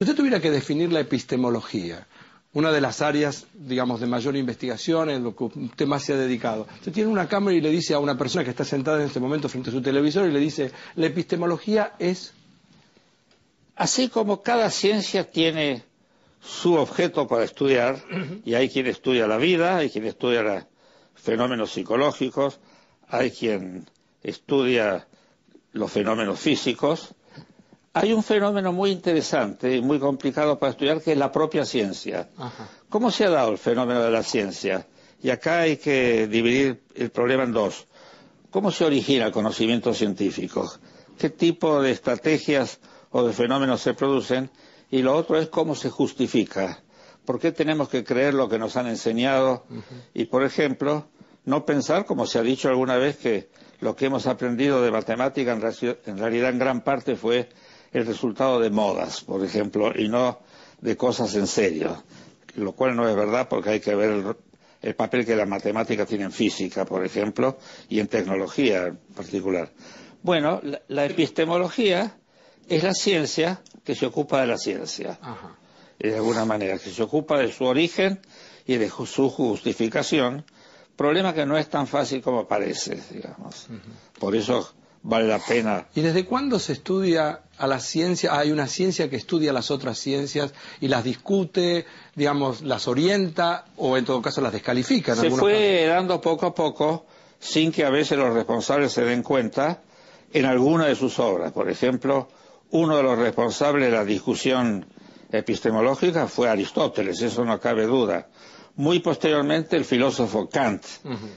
Si usted tuviera que definir la epistemología, una de las áreas, digamos, de mayor investigación, en lo que usted más se ha dedicado. Usted tiene una cámara y le dice a una persona que está sentada en este momento frente a su televisor y le dice, la epistemología es... Así como cada ciencia tiene su objeto para estudiar, y hay quien estudia la vida, hay quien estudia los fenómenos psicológicos, hay quien estudia los fenómenos físicos. Hay un fenómeno muy interesante y muy complicado para estudiar, que es la propia ciencia. Ajá. ¿Cómo se ha dado el fenómeno de la ciencia? Y acá hay que dividir el problema en dos. ¿Cómo se origina el conocimiento científico? ¿Qué tipo de estrategias o de fenómenos se producen? Y lo otro es cómo se justifica. ¿Por qué tenemos que creer lo que nos han enseñado? Y, por ejemplo, no pensar, como se ha dicho alguna vez, que lo que hemos aprendido de matemática en realidad en gran parte fue el resultado de modas, por ejemplo, y no de cosas en serio, lo cual no es verdad, porque hay que ver el papel que la matemática tiene en física, por ejemplo, y en tecnología en particular. Bueno, la epistemología es la ciencia que se ocupa de la ciencia. Ajá. De alguna manera, que se ocupa de su origen y de su justificación, problema que no es tan fácil como parece, digamos. Por eso vale la pena. ¿Y desde cuándo se estudia a la ciencia? Hay una ciencia que estudia las otras ciencias y las discute, digamos, las orienta o en todo caso las descalifica. Se fue dando poco a poco, sin que a veces los responsables se den cuenta, en alguna de sus obras. Por ejemplo, uno de los responsables de la discusión epistemológica fue Aristóteles, eso no cabe duda. Muy posteriormente el filósofo Kant.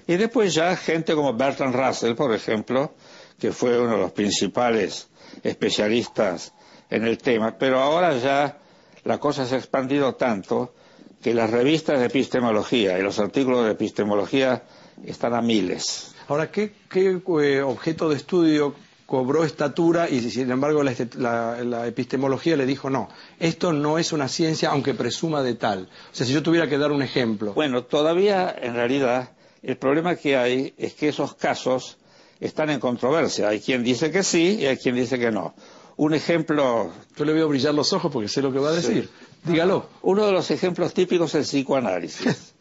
Y después ya gente como Bertrand Russell, por ejemplo, que fue uno de los principales especialistas en el tema, pero ahora ya la cosa se ha expandido tanto que las revistas de epistemología y los artículos de epistemología están a miles. Ahora, ¿qué objeto de estudio cobró estatura y sin embargo la epistemología le dijo no, esto no es una ciencia aunque presuma de tal? O sea, si yo tuviera que dar un ejemplo. Bueno, todavía en realidad el problema que hay es que esos casos están en controversia. Hay quien dice que sí y hay quien dice que no. Un ejemplo... Yo le voy a brillar los ojos porque sé lo que va a decir. Sí. Dígalo. Uno de los ejemplos típicos es el psicoanálisis.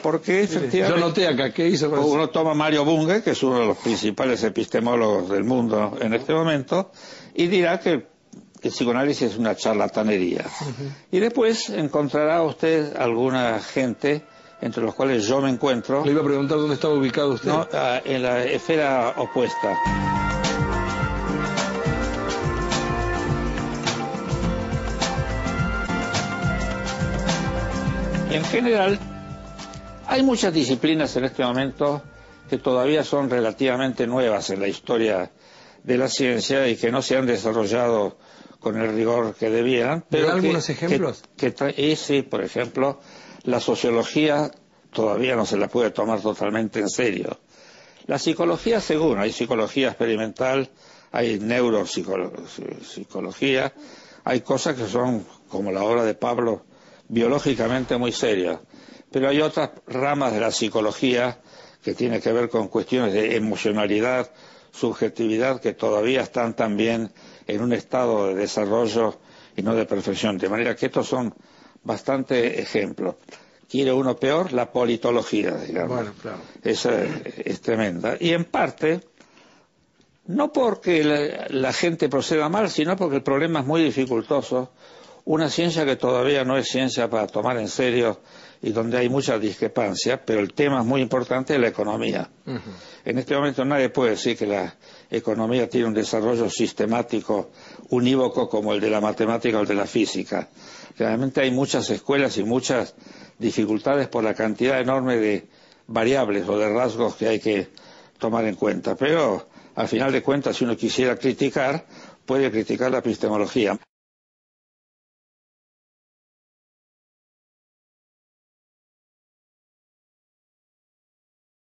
Porque efectivamente... Yo noté acá, ¿qué hizo? Uno toma a Mario Bunge, que es uno de los principales epistemólogos del mundo en este momento, y dirá que el psicoanálisis es una charlatanería. Y después encontrará usted alguna gente, entre los cuales yo me encuentro... Le iba a preguntar dónde estaba ubicado usted. No, en la esfera opuesta. En general, hay muchas disciplinas en este momento que todavía son relativamente nuevas en la historia de la ciencia y que no se han desarrollado con el rigor que debieran. Pero algunos ejemplos? Sí, por ejemplo, la sociología todavía no se la puede tomar totalmente en serio. La psicología, según, hay psicología experimental, hay neuropsicología, hay cosas que son, como la obra de Pablo, biológicamente muy serias. Pero hay otras ramas de la psicología que tienen que ver con cuestiones de emocionalidad, subjetividad, que todavía están también en un estado de desarrollo y no de perfección. De manera que estos son bastantes ejemplos. ¿Quiere uno peor? La politología, digamos. Bueno, claro. Esa es tremenda. Y en parte, no porque la gente proceda mal, sino porque el problema es muy dificultoso. Una ciencia que todavía no es ciencia para tomar en serio y donde hay mucha discrepancia, pero el tema es muy importante, es la economía. En este momento nadie puede decir que la economía tiene un desarrollo sistemático, unívoco como el de la matemática o el de la física. Realmente hay muchas escuelas y muchas dificultades por la cantidad enorme de variables o de rasgos que hay que tomar en cuenta. Pero, al final de cuentas, si uno quisiera criticar, puede criticar la epistemología.